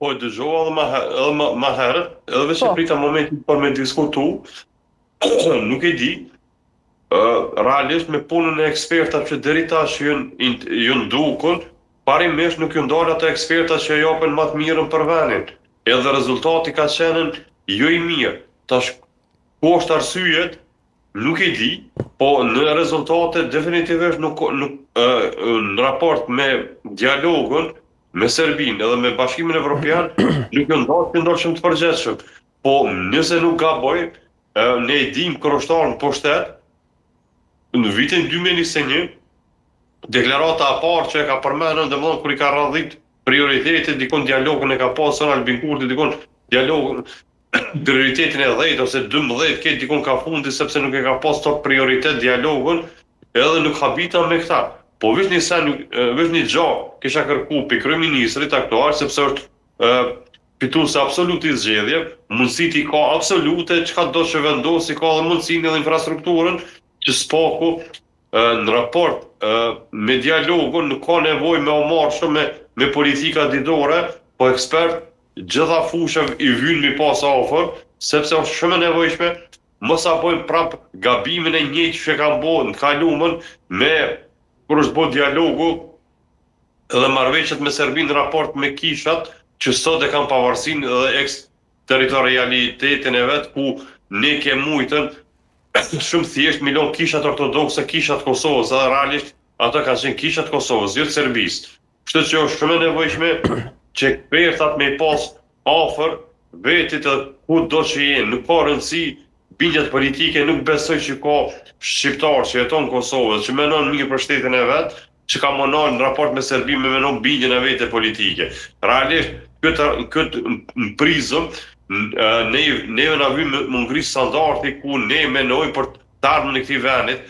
Po e dëgjova edhe më herët, edhe veç e prita momentin për me diskutu, nuk e di, realisht me punën e ekspertat që deri tash ju ndukun, parimisht nuk ju ndalë ato ekspertat që japin më të mirën për vendin. Edhe rezultati ka qenë jo i mirë. Tash ku është arsyet, nuk e di, po në rezultate definitivisht nuk në raport me dialogun me Serbinë edhe me Bashkimin Evropian nuk ju ndalëshim të përgjithshëm. Po nëse nuk gaboj, ne e dim kundërshtarën pushtet në vitin 2021, deklarata e parë që e ka përmendur domethënë kur i ka radhit prioritetet dikon dialogun e ka pasur Albin Kurti, dikon dialogun prioritetin e 10 ose 12 këtë dikon ka fundi sepse nuk e ka pas top prioritet dialogun, edhe nuk habita me këta. Po veç një gjë kisha kërku pe kryeministrit aktual sepse është fitues absolut i zgjedhjeve, mundësit i ka absolute, çka do që vendosi ka dhe mundësinë edhe infrastrukturën që spaku në raport me dialogun nuk ka nevojë me marrë shumë me politika ditore, po ekspert gjitha fushave i vyn mi pas afër, sepse është shumë e nevojshme mos a bëjmë prap gabimin e njëjtë që kanë bërë në kaluamën me kur është bërë dialogu edhe marrëveshjet me Serbinë në raport me kishat që sot e kanë pavarësinë dhe eksterritorialitetin e vet ku ne kemi mujtën shumë thjesht milion kishat ortodokse, kishat Kosovës, edhe realisht ato kanë qenë kishat Kosovës, jo të Serbisë. Kështu që është shumë e nevojshme që ekspertat me pas afër vetit edhe ku do që jenë, nuk ka rëndësi bindjet politike, nuk besoj që ka shqiptar që jeton në Kosovë, që menon mirë për shtetin e vet, që ka monal në raport me Serbinë me menon bindjen e vete politike. Realisht këtë prizëm neve na vjen më ngris standardi ku ne menojmë për të ardhmen e këtij vendit.